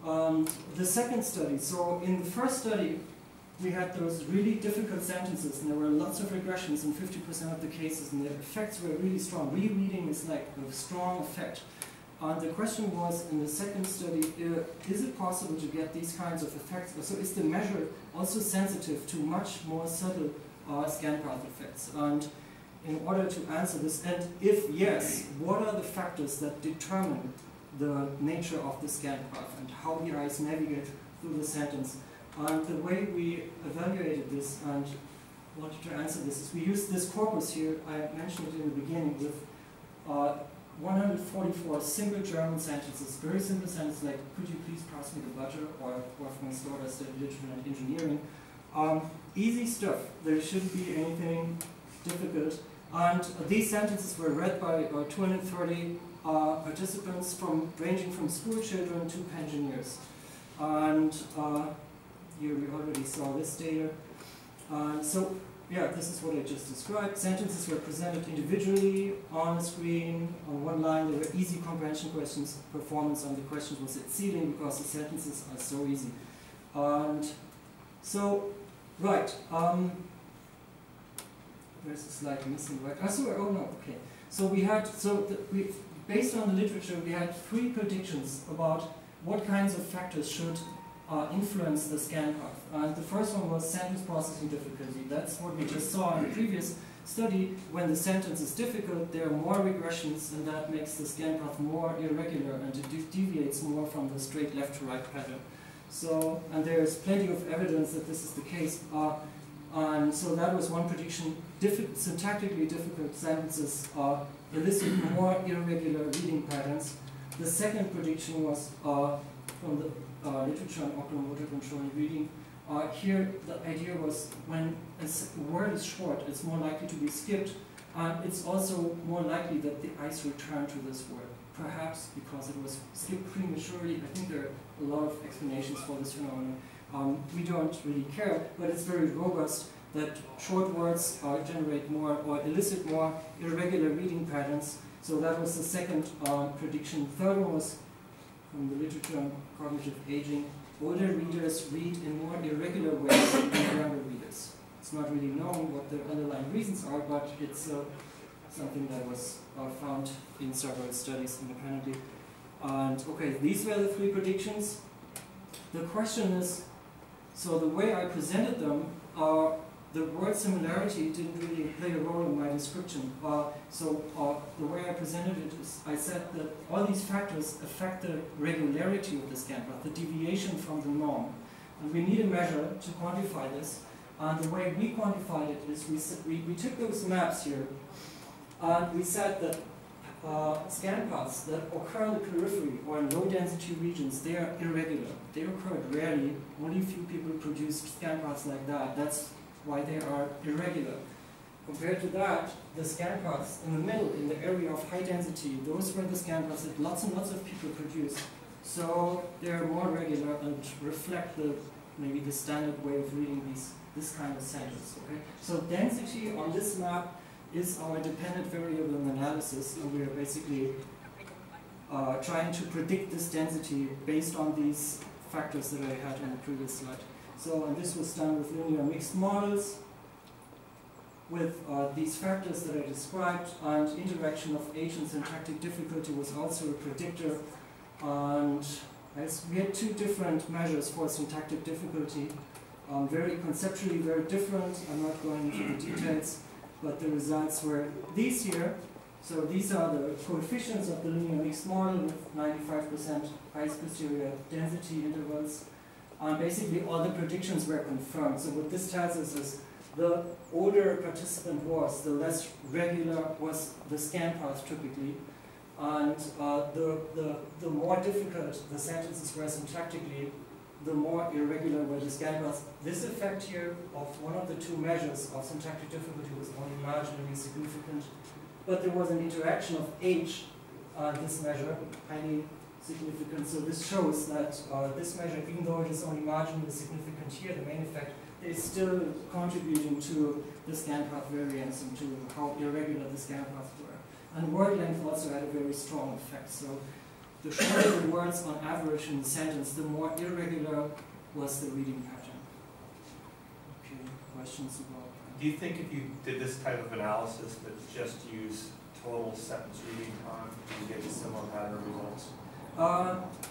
The second study. So in the first study, we had those really difficult sentences, and there were lots of regressions in 50% of the cases, and the effects were really strong. Rereading is like a strong effect. And the question was, in the second study, is it possible to get these kinds of effects? So is the measure also sensitive to much more subtle scan path effects? And in order to answer this, and if yes, what are the factors that determine the nature of the scan path and how the eyes navigate through the sentence? And the way we evaluated this and wanted to answer this is we used this corpus here, I mentioned it in the beginning, with 144 simple German sentences, very simple sentences like, could you please pass me the butter, or Wolfgang Slaughter studied literature and engineering. Easy stuff, there shouldn't be anything difficult. And these sentences were read by 230 participants ranging from school children to pensioners. And here we already saw this data. So yeah, this is what I just described. Sentences were presented individually on the screen, on one line. There were easy comprehension questions. Performance on the questions was exceeding because the sentences are so easy. And so, right. There's a slide missing, right? Oh no, okay. So we had, based on the literature, we had 3 predictions about what kinds of factors should influence the scan path. And the first one was sentence processing difficulty. That's what we just saw in the previous study. When the sentence is difficult, there are more regressions, and that makes the scan path more irregular, and it deviates more from the straight left to right pattern. So, and there is plenty of evidence that this is the case. And so that was one prediction. Syntactically difficult sentences elicit more irregular reading patterns. The second prediction was from the literature on oculomotor control and reading. Here the idea was when a word is short, it's more likely to be skipped, and it's also more likely that the eyes return to this word. Perhaps because it was skipped prematurely. I think there are a lot of explanations for this phenomenon. We don't really care, but it's very robust that short words generate more or elicit more irregular reading patterns. So that was the second prediction. Third one was from the literature on cognitive aging. Older readers read in more irregular ways than younger readers. It's not really known what the underlying reasons are, but it's something that was found in several studies independently. And okay, these were the 3 predictions. The question is, so the way I presented them, the word similarity didn't really play a role in my description. The way I presented it is, I said that all these factors affect the regularity of the scan path, the deviation from the norm. And we need a measure to quantify this. And the way we quantified it is we took those maps here, and we said that scan paths that occur in the periphery or in low density regions, they are irregular. They occurred rarely. Only a few people produced scan paths like that. That's why they are irregular. Compared to that, the scan paths in the middle, in the area of high density, those were the scan paths that lots and lots of people produce. So they're more regular and reflect maybe the standard way of reading this kind of sentence. Okay? So density on this map is our dependent variable in analysis, and we are basically trying to predict this density based on these factors that I had on the previous slide. So, and this was done with linear mixed models, with these factors that I described, and interaction of age and syntactic difficulty was also a predictor. And we had two different measures for syntactic difficulty, very conceptually very different. I'm not going into the details, but the results were these here. So these are the coefficients of the linear mixed model with 95% highest posterior density intervals. And basically all the predictions were confirmed. So what this tells us is the older participant was, the less regular was the scan path typically. And the more difficult the sentences were syntactically, the more irregular were the scan paths. This effect here of one of the two measures of syntactic difficulty was only marginally significant. But there was an interaction of age on this measure, highly significant. So this shows that this measure, even though it is only marginally significant here, the main effect is still contributing to the scan path variance and to how irregular the scan paths were. And word length also had a very strong effect. So the shorter the words on average in the sentence, the more irregular was the reading pattern. Okay, questions about that? Do you think if you did this type of analysis that just use total sentence reading time, you get a similar pattern of results?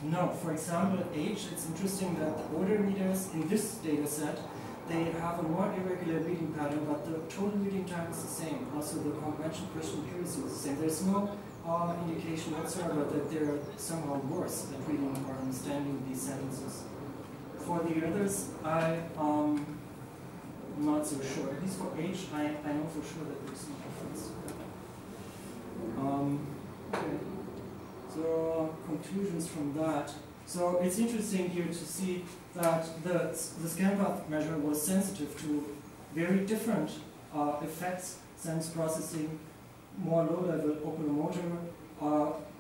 No. For example, age, it's interesting that the older readers in this data set, they have a more irregular reading pattern, but the total reading time is the same. Also, the comprehension question accuracy is the same. There's no indication whatsoever that they're somehow worse at reading or understanding these sentences. For the others, I'm not so sure. At least for age, I know for sure that there's no difference. Okay. So conclusions from that. So it's interesting here to see that the scan path measure was sensitive to very different effects, sense processing, more low-level oculomotor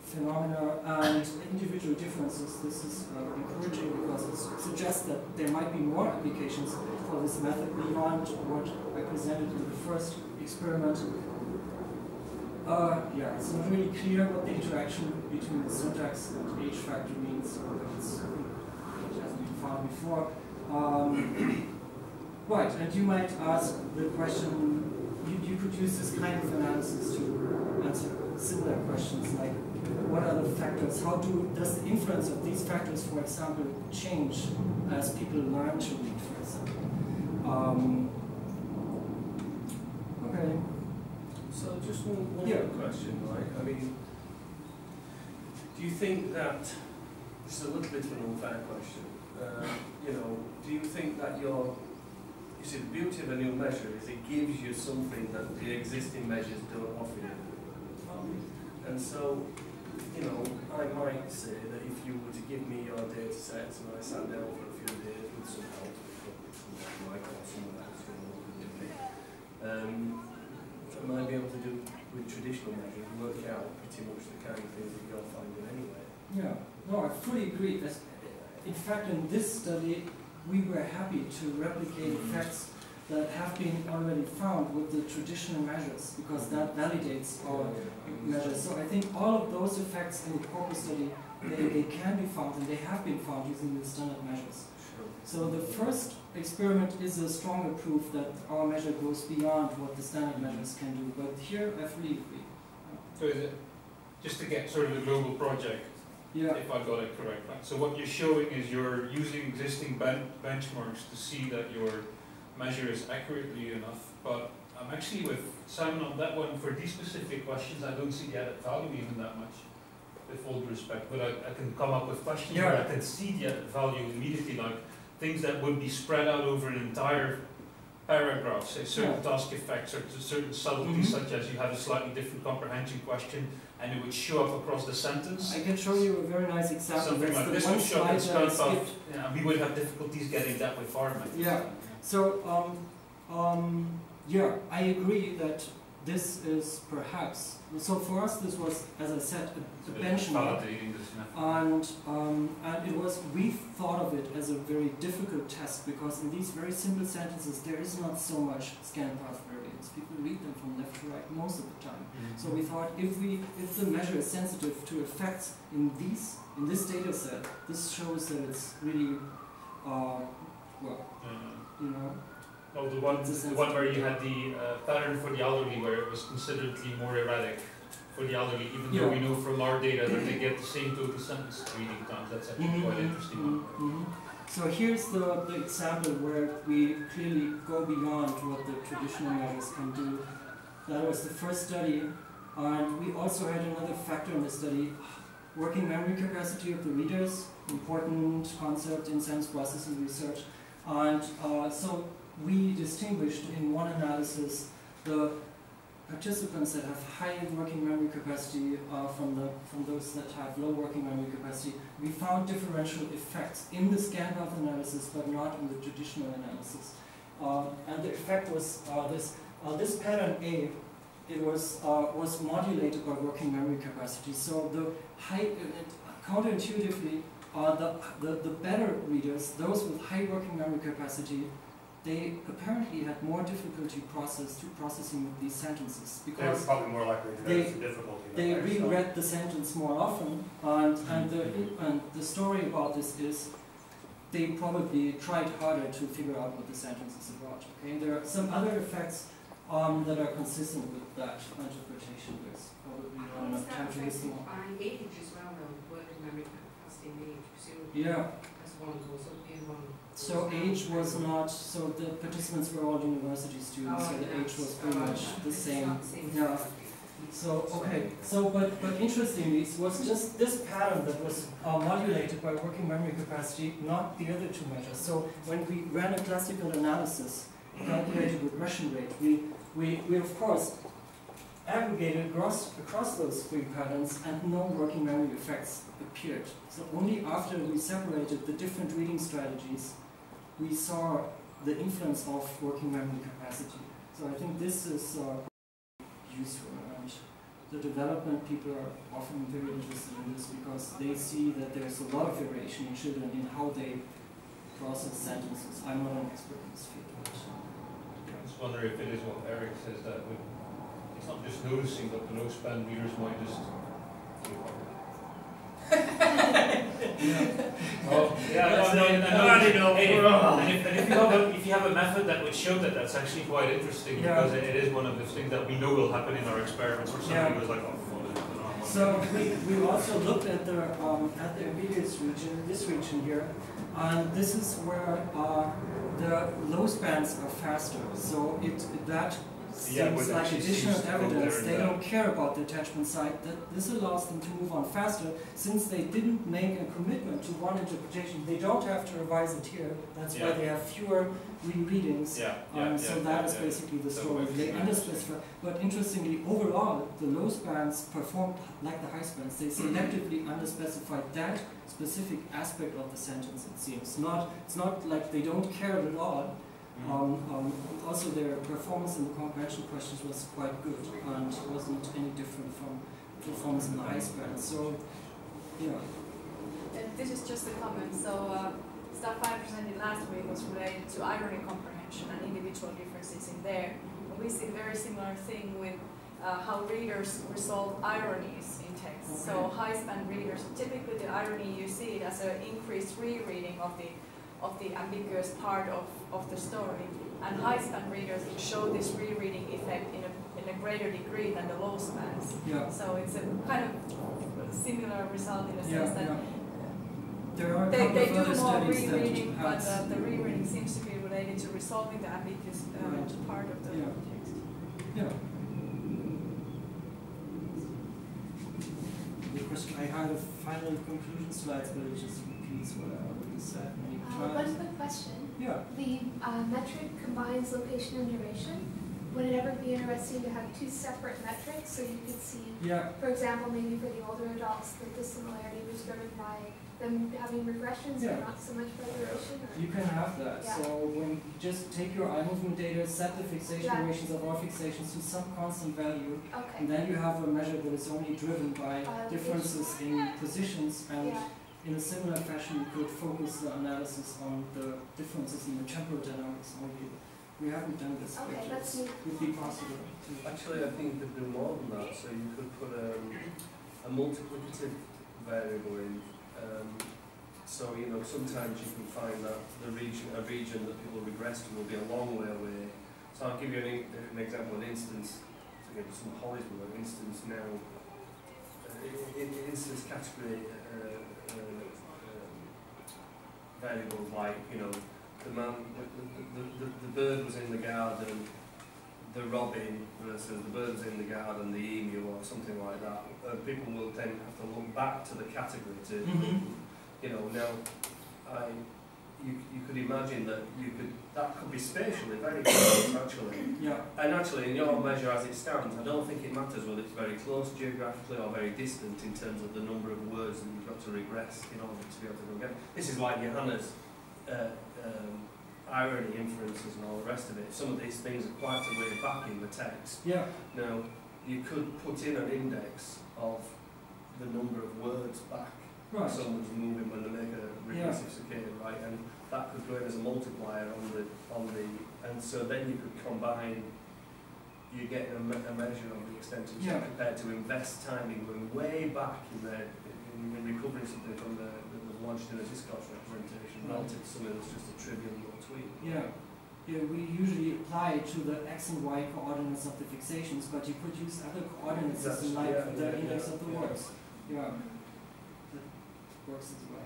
phenomena, and individual differences. This is encouraging because it suggests that there might be more applications for this method beyond what I presented in the first experiment. Yeah, it's not really clear what the interaction between the syntax and age factor means, or it hasn't been found before. Right, and you might ask the question, you could use this kind of analysis to answer similar questions like, what are the factors? Does the influence of these factors, for example, change as people learn to read, for example? Okay. So just one other question, right? I mean, do you think that, this is a little bit of an unfair question, you know, do you think that you see, the beauty of a new measure is it gives you something that the existing measures don't offer you. And so, you know, I might say that if you were to give me your data sets and I sat down for a few days with some help, like someone else going to look at me, I might be able to do with traditional measures, work out pretty much the kind of things that you're finding anyway. Yeah, no, I fully agree. In fact, in this study, we were happy to replicate effects that have been already found with the traditional measures, because that validates our measures. So I think all of those effects in the corpus study, they can be found, and they have been found using the standard measures. Sure. So the first experiment is a stronger proof that our measure goes beyond what the standard measures can do. But here, I fully agree. So is it, just to get sort of a global project, if I got it correct, right? So what you're showing is you're using existing benchmarks to see that your measure is accurately enough, but I'm actually with Simon on that one. For these specific questions, I don't see the added value even that much, with all due respect, but I can come up with questions where I can see the added value immediately, like things that would be spread out over an entire paragraph, say certain task effects or certain subtleties, such as you have a slightly different comprehension question and it would show up across the sentence. I can show you a very nice example. Something like this would show up in scanpaths. We would have difficulties getting that with format. Yeah. So yeah, I agree that this is perhaps, so for us this was, as I said, a benchmark, and it was, we thought of it as a very difficult test because in these very simple sentences there is not so much scan path variance. People read them from left to right most of the time. Mm-hmm. So we thought if the measure is sensitive to effects in this data set, this shows that it's really, you know. Well, the one where you had the pattern for the elderly where it was considerably more erratic for the elderly, even though we know from our data that they get the same total sentence reading times. That's actually quite interesting. So here's the example where we clearly go beyond what the traditional measures can do. That was the first study, and we also had another factor in the study, working memory capacity of the readers, important concept in sentence processing research. And so we distinguished in one analysis the participants that have high working memory capacity from those that have low working memory capacity. We found differential effects in the scan path analysis, but not in the traditional analysis. And the effect was this pattern A. It was modulated by working memory capacity. So the counterintuitively, the better readers, those with high working memory capacity, they apparently had more difficulty processing these sentences because they're probably more likely to have difficulty. They reread the sentence more often, and the story about this is they probably tried harder to figure out what the sentence is about. Okay, there are some other effects that are consistent with that interpretation. There's probably not enough time to listen. By age as well, though, working memory capacity and age, presumably. Yeah. As one goes up, the other one. So age was not, so the participants were all university students, so the age was pretty much the same. Yeah. So, okay, so, but interestingly, it was just this pattern that was modulated by working memory capacity, not the other two measures. So when we ran a classical analysis, calculated regression rate, we of course aggregated across those three patterns, and no working memory effects appeared. So only after we separated the different reading strategies, we saw the influence of working memory capacity. So I think this is useful, and the development people are often very interested in this because they see that there's a lot of variation in children in how they process sentences. I'm not an expert in this field. I just wonder if it is what Eric says, that it's not just noticing, but the low span readers might just if you have a method that would show that, that's actually quite interesting, because it is one of those things that we know will happen in our experiments, where somebody was like, oh, so we also looked at the ambiguous region, this region here, and this is where the low spans are faster. So that seems like additional evidence. They don't care about the attachment site. This allows them to move on faster, since they didn't make a commitment to one interpretation. They don't have to revise it here. That's why they have fewer rereadings. So that is basically the story. They underspecify. But interestingly, overall, the low spans performed like the high spans. They selectively underspecified that specific aspect of the sentence, it seems. It's not like they don't care at all. Also, their performance in the comprehension questions was quite good, and wasn't any different from performance in the high span. So, yeah. This is just a comment. So, stuff I presented last week was related to irony comprehension and individual differences in there. And we see a very similar thing with how readers resolve ironies in text. Okay. So, high span readers, typically the irony you see it as an increased rereading of the ambiguous part of the story, and high span readers show this rereading effect in a greater degree than the low spans. Yeah. So it's a kind of similar result in a sense that there are they do more rereading, but the rereading seems to be related to resolving the ambiguous part of the text. Yeah. The question, I had a final conclusion slides, but it just repeats what I already said. One quick question. Yeah. The metric combines location and duration. Would it ever be interesting to have two separate metrics so you could see, for example, maybe for the older adults, that the similarity was driven by them having regressions and not so much by duration? You can have that. Yeah. So when you just take your eye movement data, set the fixation durations of all fixations to some constant value, Okay. and then you have a measure that is only driven by differences in positions, and in a similar fashion you could focus the analysis on the differences in the temporal dynamics only. We haven't done this, Okay, but that's it would be possible. Actually, I think you could do more than that. So you could put a multiplicative variable in. So you know, sometimes you can find that a region that people regress to will be a long way away. So I'll give you an example, an instance. To give some Hollywood, an instance now. Instance category variables like, you know, the bird was in the garden, the robin versus the bird was in the garden, the emu, or something like that. People will then have to look back to the category to, you know, now you could imagine that that could be spatially very close actually. Yeah. And actually in your measure as it stands, I don't think it matters whether it's very close geographically or very distant in terms of the number of words that you've got to regress in order to be able to go again. This is like Johanna's irony inferences and all the rest of it. Some of these things are quite a way back in the text. Yeah. Now, you could put in an index of the number of words back someone's moving when they make a regressive cicada, right? And that could go in as a multiplier and so then you could combine, you get a measure of the extent to which compared to invest timing going way back in recovering something from that was launched in a discourse representation relative to something that's just a trivial little tweet. Yeah. Yeah, we usually apply to the x and y coordinates of the fixations, but you could use other coordinates like the index of the words. Yeah. Works as well.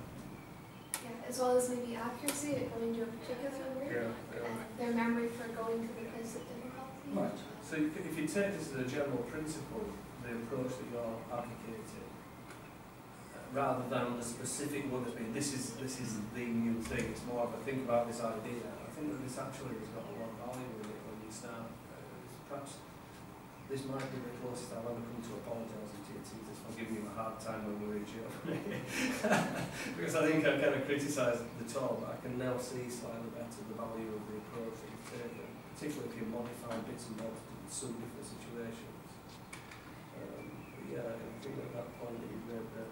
Yeah, as well as maybe accuracy at going to a particular word, and their memory for going to the place of difficulty. Right. So if you take this as a general principle, the approach that you're advocating, rather than the specific one that's been, this is the new thing, it's more of a think about this idea. I think that this actually has got a lot of value in it when you start. Perhaps this might be the closest I've ever come to apologising to you, Titus, for giving you a hard time when we were in jail. Because I think I kind of criticised the talk, but I can now see slightly better the value of the approach that you've taken, particularly if you modify bits and bobs to suit different situations. But yeah, I think at that point that you've made the